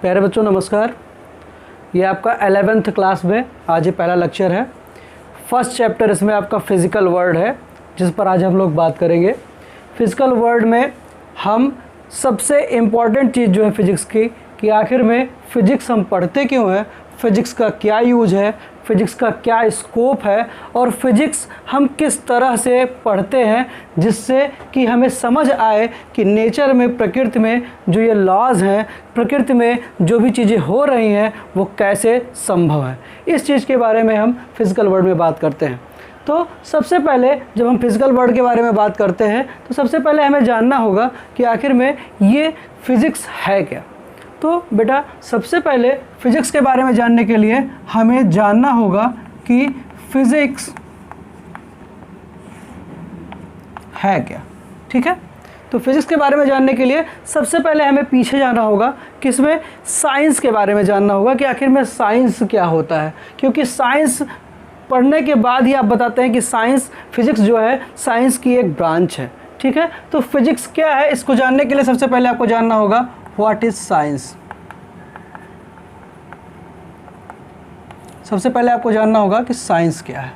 प्यारे बच्चों नमस्कार। ये आपका 11th क्लास में आज ये पहला लेक्चर है। फर्स्ट चैप्टर इसमें आपका फिज़िकल वर्ल्ड है, जिस पर आज हम लोग बात करेंगे। फिज़िकल वर्ल्ड में हम सबसे इम्पॉर्टेंट चीज़ जो है फ़िज़िक्स की, कि आखिर में फ़िज़िक्स हम पढ़ते क्यों हैं, फ़िज़िक्स का क्या यूज़ है, फ़िज़िक्स का क्या स्कोप है और फ़िज़िक्स हम किस तरह से पढ़ते हैं जिससे कि हमें समझ आए कि नेचर में, प्रकृति में जो ये लॉज हैं, प्रकृति में जो भी चीज़ें हो रही हैं वो कैसे संभव है। इस चीज़ के बारे में हम फिज़िकल वर्ल्ड में बात करते हैं। तो सबसे पहले जब हम फिज़िकल वर्ल्ड के बारे में बात करते हैं तो सबसे पहले हमें जानना होगा कि आखिर में ये फ़िज़िक्स है क्या। तो बेटा सबसे पहले फ़िज़िक्स के बारे में जानने के लिए हमें जानना होगा कि फ़िज़िक्स है क्या। ठीक है, तो फ़िज़िक्स के बारे में जानने के लिए सबसे पहले हमें पीछे जाना होगा, किसमें, साइंस के बारे में जानना होगा कि आखिर में साइंस क्या होता है। क्योंकि साइंस पढ़ने के बाद ही आप बताते हैं कि साइंस, फ़िज़िक्स जो है साइंस की एक ब्रांच है। ठीक है, तो फ़िज़िक्स क्या है, इसको जानने के लिए सबसे पहले आपको जानना होगा व्हाट इज़ साइंस। सबसे पहले आपको जानना होगा कि साइंस क्या है।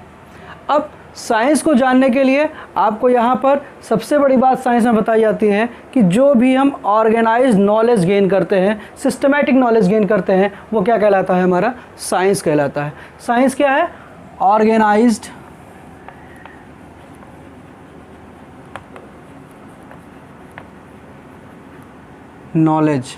अब साइंस को जानने के लिए आपको यहाँ पर सबसे बड़ी बात साइंस में बताई जाती है कि जो भी हम ऑर्गेनाइज नॉलेज गेन करते हैं, सिस्टमैटिक नॉलेज गेन करते हैं, वो क्या कहलाता है, हमारा साइंस कहलाता है। साइंस क्या है, ऑर्गेनाइज्ड नॉलेज।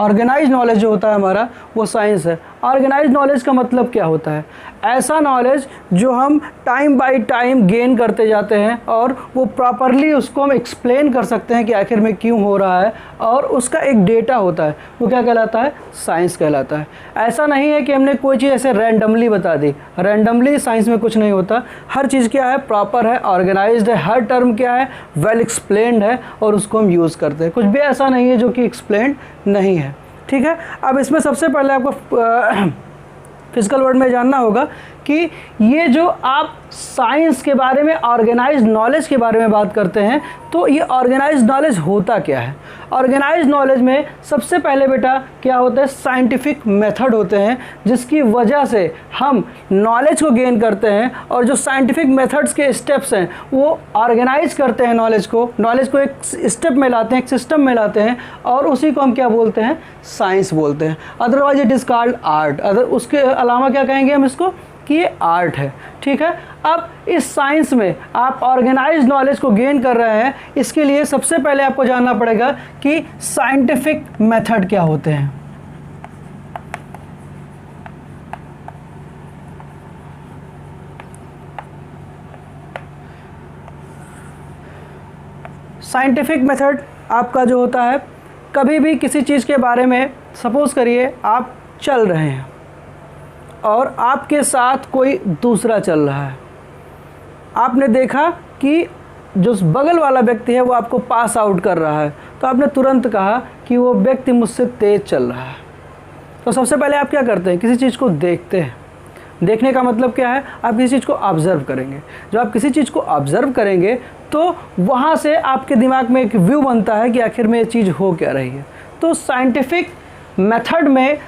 ऑर्गेनाइज नॉलेज जो होता है हमारा वो साइंस है। ऑर्गेनाइज नॉलेज का मतलब क्या होता है, ऐसा नॉलेज जो हम टाइम बाय टाइम गेन करते जाते हैं और वो प्रॉपरली उसको हम एक्सप्लेन कर सकते हैं कि आखिर में क्यों हो रहा है, और उसका एक डेटा होता है, वो क्या कहलाता है, साइंस कहलाता है। ऐसा नहीं है कि हमने कोई चीज़ ऐसे रैंडमली बता दी। रैंडमली साइंस में कुछ नहीं होता। हर चीज़ क्या है, प्रॉपर है, ऑर्गेनाइज्ड है, हर टर्म क्या है, वेल एक्सप्लेन्ड है और उसको हम यूज़ करते हैं। कुछ भी ऐसा नहीं है जो कि एक्सप्लेन्ड नहीं है। ठीक है, अब इसमें सबसे पहले आपको फिज़िकल वर्ल्ड में जानना होगा कि ये जो आप साइंस के बारे में, ऑर्गेनाइज नॉलेज के बारे में बात करते हैं, तो ये ऑर्गेनाइज नॉलेज होता क्या है। ऑर्गेनाइज नॉलेज में सबसे पहले बेटा क्या होता है, साइंटिफिक मेथड होते हैं जिसकी वजह से हम नॉलेज को गेन करते हैं, और जो साइंटिफिक मेथड्स के स्टेप्स हैं वो ऑर्गेनाइज करते हैं नॉलेज को एक स्टेप में लाते हैं, एक सिस्टम में लाते हैं, और उसी को हम क्या बोलते हैं, साइंस बोलते हैं। Otherwise it is called art. Other उसके अलावा क्या कहेंगे हम इसको, कि ये आर्ट है। ठीक है, अब इस साइंस में आप ऑर्गेनाइज नॉलेज को गेन कर रहे हैं, इसके लिए सबसे पहले आपको जानना पड़ेगा कि साइंटिफिक मेथड क्या होते हैं। साइंटिफिक मेथड आपका जो होता है, कभी भी किसी चीज़ के बारे में, सपोज़ करिए आप चल रहे हैं और आपके साथ कोई दूसरा चल रहा है, आपने देखा कि जो बगल वाला व्यक्ति है वो आपको पास आउट कर रहा है, तो आपने तुरंत कहा कि वो व्यक्ति मुझसे तेज़ चल रहा है। तो सबसे पहले आप क्या करते हैं, किसी चीज़ को देखते हैं। देखने का मतलब क्या है, आप किसी चीज़ को ऑब्ज़र्व करेंगे। जब आप किसी चीज़ को ऑब्ज़र्व करेंगे तो वहाँ से आपके दिमाग में एक व्यू बनता है कि आखिर में ये चीज़ हो क्या रही है। तो साइंटिफिक मेथड में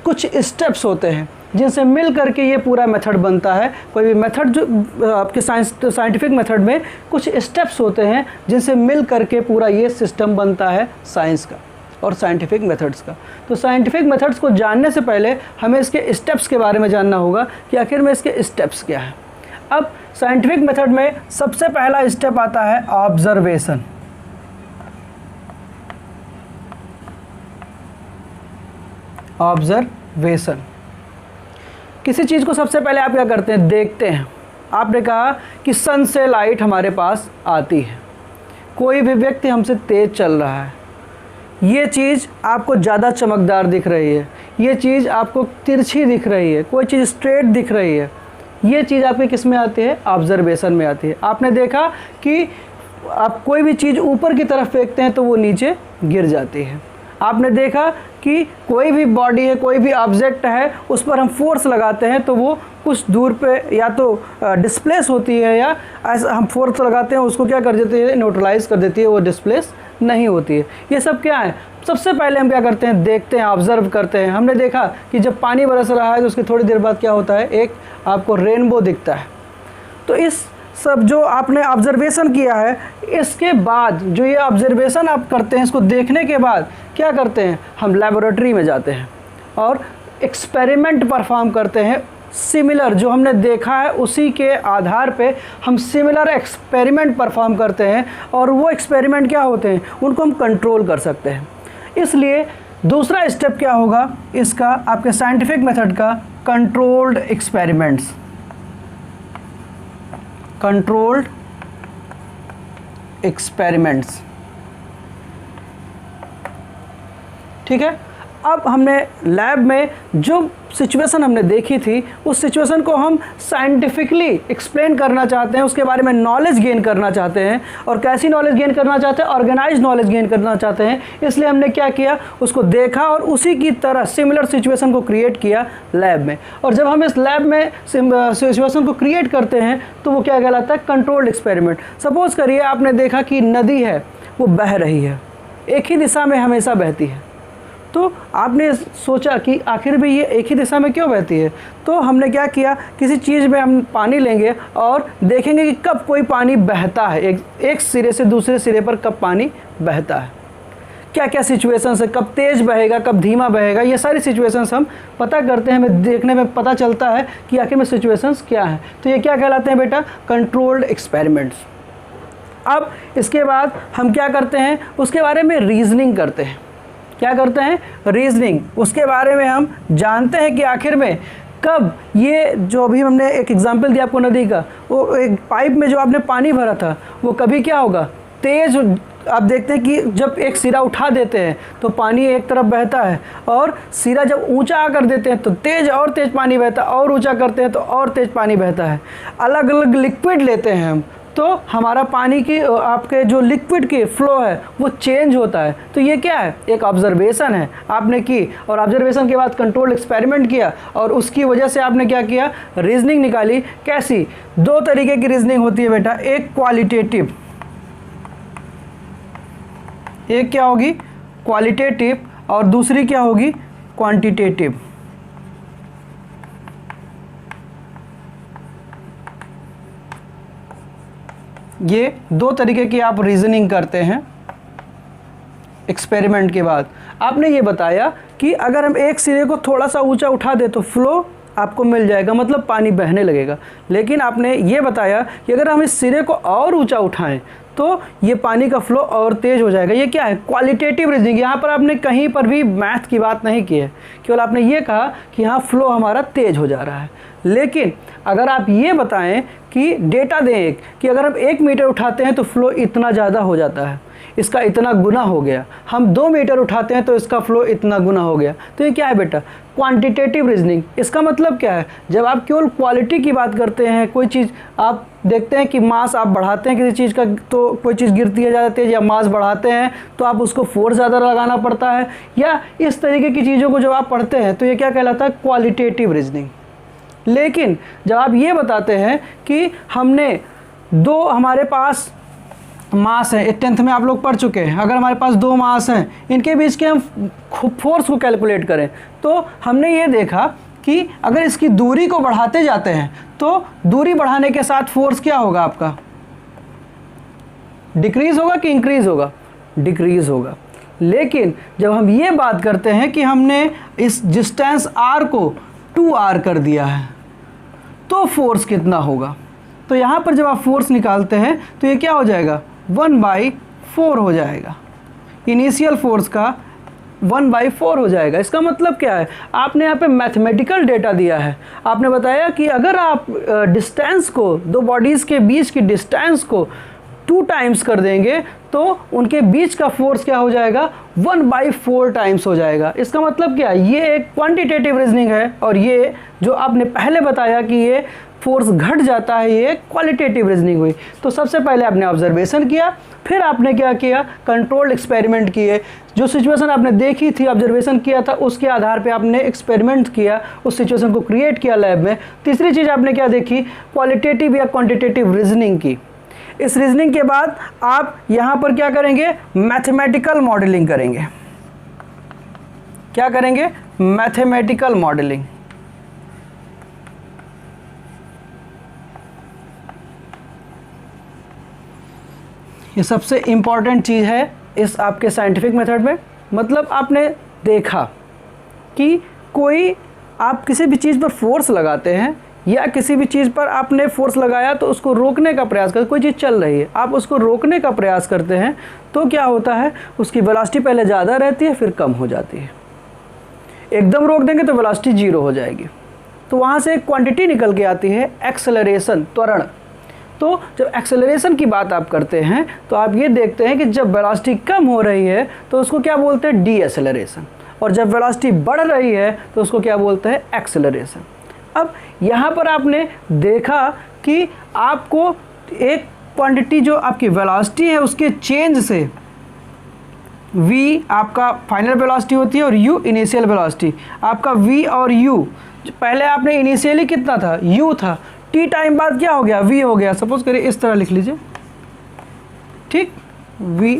कुछ स्टेप्स होते हैं जिनसे मिल करके ये पूरा मेथड बनता है। कोई भी मेथड जो आपके साइंटिफिक मेथड में कुछ स्टेप्स होते हैं जिनसे मिल करके पूरा ये सिस्टम बनता है साइंस का और साइंटिफिक मेथड्स का। तो साइंटिफिक मेथड्स को जानने से पहले हमें इसके स्टेप्स के बारे में जानना होगा कि आखिर में इसके स्टेप्स क्या हैं। अब साइंटिफिक मेथड में सबसे पहला स्टेप आता है ऑब्जर्वेशन। ऑब्जर्वेशन, किसी चीज़ को सबसे पहले आप क्या करते हैं, देखते हैं। आपने कहा कि सन से लाइट हमारे पास आती है, कोई भी व्यक्ति हमसे तेज़ चल रहा है, ये चीज़ आपको ज़्यादा चमकदार दिख रही है, ये चीज़ आपको तिरछी दिख रही है, कोई चीज़ स्ट्रेट दिख रही है, ये चीज़ आपके किस में आती है, ऑब्जर्वेशन में आती है। आपने देखा कि आप कोई भी चीज़ ऊपर की तरफ फेंकते हैं तो वो नीचे गिर जाती है। आपने देखा कि कोई भी बॉडी है, कोई भी ऑब्जेक्ट है, उस पर हम फोर्स लगाते हैं तो वो कुछ दूर पे या तो डिस्प्लेस होती है, या ऐसा हम फोर्स लगाते हैं उसको क्या कर देती है, न्यूट्रलाइज कर देती है, वो डिस्प्लेस नहीं होती है। ये सब क्या है, सबसे पहले हम क्या करते हैं, देखते हैं, ऑब्जर्व करते हैं। हमने देखा कि जब पानी बरस रहा है तो उसकी थोड़ी देर बाद क्या होता है, एक आपको रेनबो दिखता है। तो इस सब जो आपने ऑब्जर्वेशन किया है, इसके बाद जो ये ऑब्जर्वेशन आप करते हैं, इसको देखने के बाद क्या करते हैं, हम लेबोरेटरी में जाते हैं और एक्सपेरिमेंट परफॉर्म करते हैं। सिमिलर जो हमने देखा है उसी के आधार पे हम सिमिलर एक्सपेरिमेंट परफॉर्म करते हैं, और वो एक्सपेरिमेंट क्या होते हैं, उनको हम कंट्रोल कर सकते हैं। इसलिए दूसरा स्टेप क्या होगा इसका, आपके साइंटिफिक मेथड का, कंट्रोल्ड एक्सपेरिमेंट्स। कंट्रोल्ड एक्सपेरिमेंट्स, ठीक है। अब हमने लैब में जो सिचुएशन हमने देखी थी, उस सिचुएशन को हम साइंटिफिकली एक्सप्लेन करना चाहते हैं, उसके बारे में नॉलेज गेन करना चाहते हैं। और कैसी नॉलेज गेन करना चाहते हैं, ऑर्गेनाइज नॉलेज गेन करना चाहते हैं। इसलिए हमने क्या किया, उसको देखा और उसी की तरह सिमिलर सिचुएशन को क्रिएट किया लैब में। और जब हम इस लैब में सिचुएशन को क्रिएट करते हैं तो वो क्या कहलाता है, कंट्रोल्ड एक्सपेरिमेंट। सपोज़ करिए आपने देखा कि नदी है वो बह रही है, एक ही दिशा में हमेशा बहती है। तो आपने सोचा कि आखिर भी ये एक ही दिशा में क्यों बहती है। तो हमने क्या किया, किसी चीज़ में हम पानी लेंगे और देखेंगे कि कब कोई पानी बहता है, एक सिरे से दूसरे सिरे पर कब पानी बहता है, क्या क्या सिचुएशंस है, कब तेज़ बहेगा, कब धीमा बहेगा। ये सारी सिचुएशंस हम पता करते हैं, हमें देखने में पता चलता है कि आखिर में सिचुएशंस क्या हैं। तो ये क्या कहलाते हैं बेटा, कंट्रोल्ड एक्सपेरिमेंट्स। अब इसके बाद हम क्या करते हैं, उसके बारे में रीजनिंग करते हैं। क्या करते हैं, रीजनिंग। उसके बारे में हम जानते हैं कि आखिर में कब ये, जो अभी हमने एक एग्जांपल दिया आपको नदी का, वो एक पाइप में जो आपने पानी भरा था वो कभी क्या होगा, तेज़। आप देखते हैं कि जब एक सिरा उठा देते हैं तो पानी एक तरफ बहता है, और सिरा जब ऊंचा आकर देते हैं तो तेज़ और तेज़ पानी बहता है, और ऊंचा करते हैं तो और तेज़ पानी बहता है। अलग अलग लिक्विड लेते हैं हम, तो हमारा पानी की, आपके जो लिक्विड की फ्लो है वो चेंज होता है। तो ये क्या है, एक ऑब्जर्वेशन है आपने की, और ऑब्जर्वेशन के बाद कंट्रोल एक्सपेरिमेंट किया, और उसकी वजह से आपने क्या किया, रीजनिंग निकाली। कैसी, दो तरीके की रीजनिंग होती है बेटा, एक क्वालिटेटिव, एक क्या होगी, क्वालिटेटिव, और दूसरी क्या होगी, क्वांटिटेटिव। ये दो तरीके की आप रीजनिंग करते हैं एक्सपेरिमेंट के बाद। आपने ये बताया कि अगर हम एक सिरे को थोड़ा सा ऊंचा उठा दे तो फ्लो आपको मिल जाएगा, मतलब पानी बहने लगेगा। लेकिन आपने ये बताया कि अगर हम इस सिरे को और ऊंचा उठाएं तो ये पानी का फ्लो और तेज़ हो जाएगा। ये क्या है, क्वालिटेटिव रीजनिंग। यहाँ पर आपने कहीं पर भी मैथ की बात नहीं की है, केवल आपने ये कहा कि यहाँ फ्लो हमारा तेज़ हो जा रहा है। लेकिन अगर आप ये बताएं कि डेटा दें एक, कि अगर हम 1 मीटर उठाते हैं तो फ्लो इतना ज़्यादा हो जाता है, इसका इतना गुना हो गया, हम 2 मीटर उठाते हैं तो इसका फ्लो इतना गुना हो गया। तो ये क्या है बेटा, क्वांटिटेटिव रीजनिंग। इसका मतलब क्या है, जब आप केवल क्वालिटी की बात करते हैं, कोई चीज़ आप देखते हैं कि मास आप बढ़ाते हैं किसी चीज़ का तो कोई चीज़ गिरती है ज़्यादा तेज़, या मास बढ़ाते हैं तो आप उसको फोर्स ज़्यादा लगाना पड़ता है, या इस तरीके की चीज़ों को जब आप पढ़ते हैं तो ये क्या कहलाता है, क्वालिटेटिव रीजनिंग। लेकिन जब आप ये बताते हैं कि हमने दो, हमारे पास मास है, 10th में आप लोग पढ़ चुके हैं, अगर हमारे पास 2 मास हैं, इनके बीच के हम फोर्स को कैलकुलेट करें तो हमने ये देखा कि अगर इसकी दूरी को बढ़ाते जाते हैं तो दूरी बढ़ाने के साथ फोर्स क्या होगा आपका, डिक्रीज होगा कि इंक्रीज होगा, डिक्रीज होगा। लेकिन जब हम ये बात करते हैं कि हमने इस डिस्टेंस r को 2r कर दिया है तो फोर्स कितना होगा, तो यहाँ पर जब आप फोर्स निकालते हैं तो ये क्या हो जाएगा, 1/4 हो जाएगा। इनिशियल फोर्स का 1/4 हो जाएगा। इसका मतलब क्या है, आपने यहाँ पे मैथमेटिकल डेटा दिया है। आपने बताया कि अगर आप डिस्टेंस को, दो बॉडीज़ के बीच की डिस्टेंस को 2 टाइम्स कर देंगे तो उनके बीच का फोर्स क्या हो जाएगा, 1/4 टाइम्स हो जाएगा। इसका मतलब क्या है, ये एक क्वांटिटेटिव रीजनिंग है, और ये जो आपने पहले बताया कि ये फोर्स घट जाता है, ये क्वालिटेटिव रीजनिंग हुई। तो सबसे पहले आपने ऑब्जर्वेशन किया, फिर आपने क्या किया, कंट्रोल्ड एक्सपेरिमेंट किए। जो सिचुएशन आपने देखी थी, ऑब्जर्वेशन किया था, उसके आधार पे आपने एक्सपेरिमेंट किया, उस सिचुएशन को क्रिएट किया लैब में। तीसरी चीज़ आपने क्या देखी, क्वालिटेटिव या क्वांटिटेटिव रीजनिंग की। इस रीजनिंग के बाद आप यहाँ पर क्या करेंगे, मैथमेटिकल मॉडलिंग करेंगे। क्या करेंगे, मैथमेटिकल मॉडलिंग। ये सबसे इम्पॉर्टेंट चीज़ है इस आपके साइंटिफिक मेथड में। मतलब आपने देखा कि कोई आप किसी भी चीज़ पर फोर्स लगाते हैं या किसी भी चीज़ पर आपने फोर्स लगाया तो उसको रोकने का प्रयास करते, कोई चीज़ चल रही है आप उसको रोकने का प्रयास करते हैं तो क्या होता है, उसकी वेलोसिटी पहले ज़्यादा रहती है फिर कम हो जाती है। एकदम रोक देंगे तो वेलोसिटी 0 हो जाएगी। तो वहाँ से एक क्वांटिटी निकल के आती है एक्सेलरेशन, त्वरण। तो जब एक्सेलरेशन की बात आप करते हैं तो आप ये देखते हैं कि जब वेलोसिटी कम हो रही है तो उसको क्या बोलते हैं, डी एक्सेलरेशन, और जब वेलोसिटी बढ़ रही है तो उसको क्या बोलते हैं, एक्सेलरेशन। अब यहाँ पर आपने देखा कि आपको एक क्वांटिटी जो आपकी वेलोसिटी है उसके चेंज से v आपका फाइनल वेलोसिटी होती है और u इनिशियल वेलोसिटी। आपका v और u पहले आपने इनिशियली कितना था, u था, t टाइम बाद क्या हो गया, v हो गया। सपोज करिए इस तरह लिख लीजिए, ठीक, v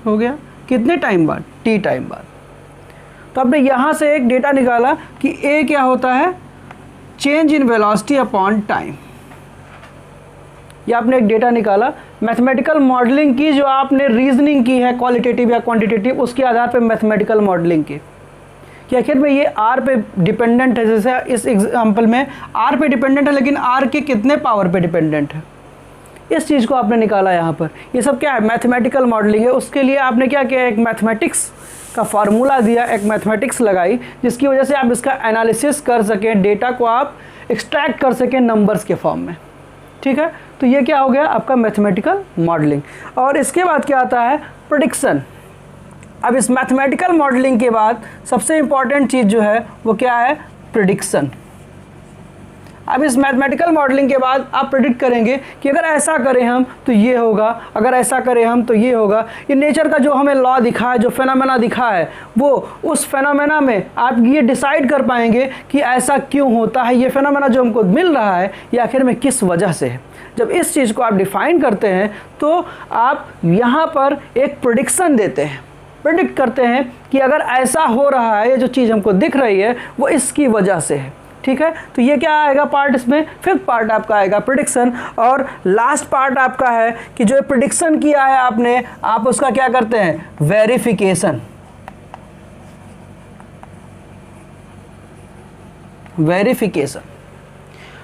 हो गया कितने टाइम बाद, t टाइम बाद। तो आपने यहाँ से एक डेटा निकाला कि a क्या होता है, change in velocity upon time. या आपने एक डेटा निकाला, मैथमेटिकल मॉडलिंग की, जो आपने रीजनिंग की है क्वालिटेटिव या क्वांटिटेटिव, उसके आधार पे मैथमेटिकल मॉडलिंग की कि आखिर में ये आर पे डिपेंडेंट है। जैसे इस एग्जांपल में आर पे डिपेंडेंट है, लेकिन आर के कितने पावर पे डिपेंडेंट है, इस चीज़ को आपने निकाला यहाँ पर। ये सब क्या है, मैथमेटिकल मॉडलिंग है। उसके लिए आपने क्या किया, एक मैथमेटिक्स का फार्मूला दिया, एक मैथमेटिक्स लगाई, जिसकी वजह से आप इसका एनालिसिस कर सकें, डेटा को आप एक्सट्रैक्ट कर सकें नंबर्स के फॉर्म में। ठीक है, तो ये क्या हो गया आपका मैथमेटिकल मॉडलिंग। और इसके बाद क्या आता है, प्रेडिक्शन। अब इस मैथमेटिकल मॉडलिंग के बाद सबसे इम्पॉर्टेंट चीज़ जो है वो क्या है, प्रेडिक्शन। अब इस मैथमेटिकल मॉडलिंग के बाद आप प्रेडिक्ट करेंगे कि अगर ऐसा करें हम तो ये होगा, अगर ऐसा करें हम तो ये होगा। ये नेचर का जो हमें लॉ दिखा है, जो फेनोमेना दिखा है, वो उस फेनोमेना में आप ये डिसाइड कर पाएंगे कि ऐसा क्यों होता है, ये फेनोमेना जो हमको मिल रहा है ये आखिर में किस वजह से है। जब इस चीज़ को आप डिफाइन करते हैं तो आप यहाँ पर एक प्रेडिक्शन देते हैं, प्रेडिक्ट करते हैं कि अगर ऐसा हो रहा है, ये जो चीज़ हमको दिख रही है वो इसकी वजह से है। ठीक है, तो ये क्या आएगा पार्ट, इसमें फिफ्थ पार्ट आपका आएगा प्रेडिक्शन। और लास्ट पार्ट आपका है कि जो प्रेडिक्शन किया है आपने, आप उसका क्या करते हैं, वेरिफिकेशन।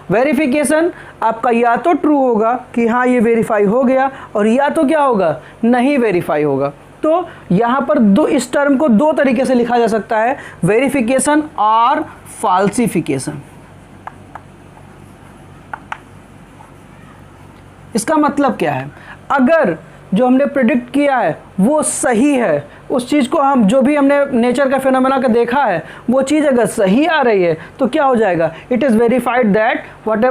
वेरिफिकेशन आपका या तो ट्रू होगा कि हाँ ये वेरीफाई हो गया, और या तो क्या होगा, नहीं वेरीफाई होगा। तो यहाँ पर इस टर्म को दो तरीके से लिखा जा सकता है, वेरिफिकेशन और फाल्सिफिकेशन। इसका मतलब क्या है, अगर जो हमने प्रेडिक्ट किया है वो सही है, उस चीज़ को हम जो भी हमने नेचर का फेनोमेना का देखा है वो चीज़ अगर सही आ रही है तो क्या हो जाएगा, it is verified that what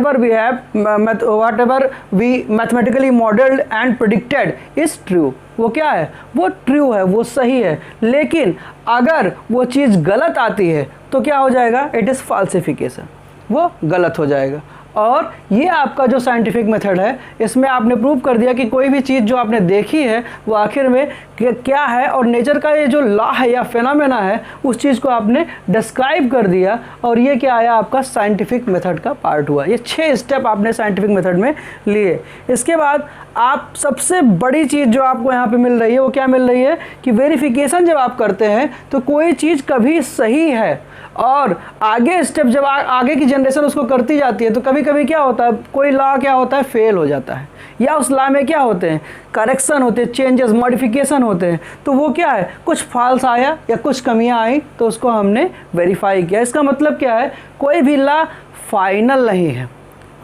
ever we mathematically modelled and predicted is true. वो क्या है, वो ट्रू है, वो सही है। लेकिन अगर वो चीज़ गलत आती है तो क्या हो जाएगा, इट इज़ फाल्सिफिकेशन, वो गलत हो जाएगा। और ये आपका जो साइंटिफिक मेथड है, इसमें आपने प्रूव कर दिया कि कोई भी चीज़ जो आपने देखी है वो आखिर में क्या है, और नेचर का ये जो लॉ है या फेनोमेना है उस चीज़ को आपने डिस्क्राइब कर दिया। और ये क्या आया, आपका साइंटिफिक मेथड का पार्ट हुआ। ये 6 स्टेप आपने साइंटिफिक मेथड में लिए। इसके बाद आप सबसे बड़ी चीज़ जो आपको यहाँ पे मिल रही है वो क्या मिल रही है कि वेरिफिकेशन जब आप करते हैं तो कोई चीज़ कभी सही है और आगे स्टेप जब आगे की जनरेशन उसको करती जाती है तो कभी कभी क्या होता है, कोई लॉ क्या होता है, फेल हो जाता है, या उस लॉ में क्या होते हैं, करेक्शन होते हैं, चेंजेस, मॉडिफिकेशन होते हैं। तो वो क्या है, कुछ फॉल्स आया या कुछ कमियां आई तो उसको हमने वेरीफाई किया। इसका मतलब क्या है, कोई भी लॉ फाइनल नहीं है।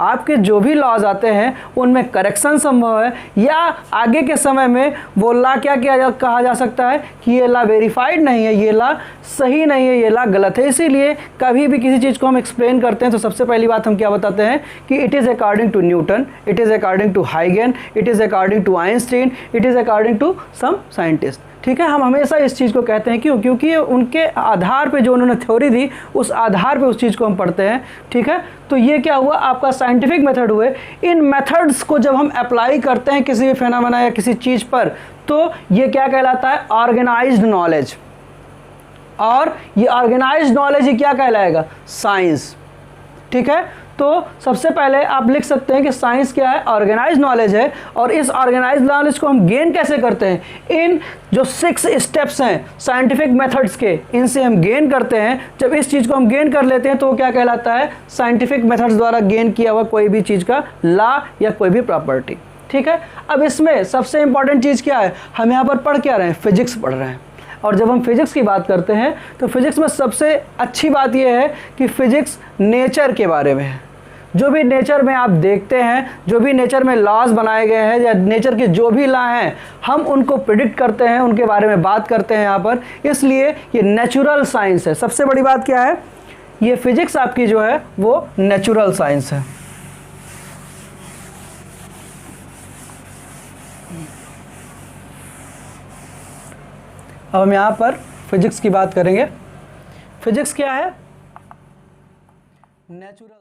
आपके जो भी लॉज आते हैं उनमें करेक्शन संभव है, या आगे के समय में वो लॉ क्या कहा जा सकता है कि ये लॉ वेरीफाइड नहीं है, ये लॉ सही नहीं है, ये लॉ गलत है। इसीलिए कभी भी किसी चीज़ को हम एक्सप्लेन करते हैं तो सबसे पहली बात हम क्या बताते हैं कि it is according to Newton, it is according to हाइगन, it is according to Einstein, it is according to some scientist. ठीक है, हम हमेशा इस चीज़ को कहते हैं, क्यों? क्योंकि उनके आधार पे जो उन्होंने थ्योरी दी उस आधार पे उस चीज़ को हम पढ़ते हैं। ठीक है, तो ये क्या हुआ, आपका साइंटिफिक मेथड हुए। इन मेथड्स को जब हम अप्लाई करते हैं किसी भी फेनोमेना या किसी चीज़ पर, तो ये क्या कहलाता है, ऑर्गेनाइज्ड नॉलेज। और ये ऑर्गेनाइज्ड नॉलेज ही क्या कहलाएगा, साइंस। ठीक है, तो सबसे पहले आप लिख सकते हैं कि साइंस क्या है, ऑर्गेनाइज्ड नॉलेज है। और इस ऑर्गेनाइज्ड नॉलेज को हम गेन कैसे करते हैं, इन जो 6 स्टेप्स हैं साइंटिफिक मेथड्स के, इनसे हम गेन करते हैं। जब इस चीज़ को हम गेन कर लेते हैं तो वो क्या कहलाता है, साइंटिफिक मेथड्स द्वारा गेन किया हुआ कोई भी चीज़ का लॉ या कोई भी प्रॉपर्टी। ठीक है, अब इसमें सबसे इंपॉर्टेंट चीज़ क्या है, हम यहाँ पर पढ़ क्या रहे हैं, फिजिक्स पढ़ रहे हैं। और जब हम फिजिक्स की बात करते हैं तो फिजिक्स में सबसे अच्छी बात यह है कि फिजिक्स नेचर के बारे में है। जो भी नेचर में आप देखते हैं, जो भी नेचर में लॉज बनाए गए हैं या नेचर के जो भी लॉ हैं, हम उनको प्रिडिक्ट करते हैं, उनके बारे में बात करते हैं यहाँ पर। इसलिए ये नेचुरल साइंस है। सबसे बड़ी बात क्या है, ये फिजिक्स आपकी जो है वो नेचुरल साइंस है। अब हम यहाँ पर फिजिक्स की बात करेंगे। फिजिक्स क्या है, नेचुरल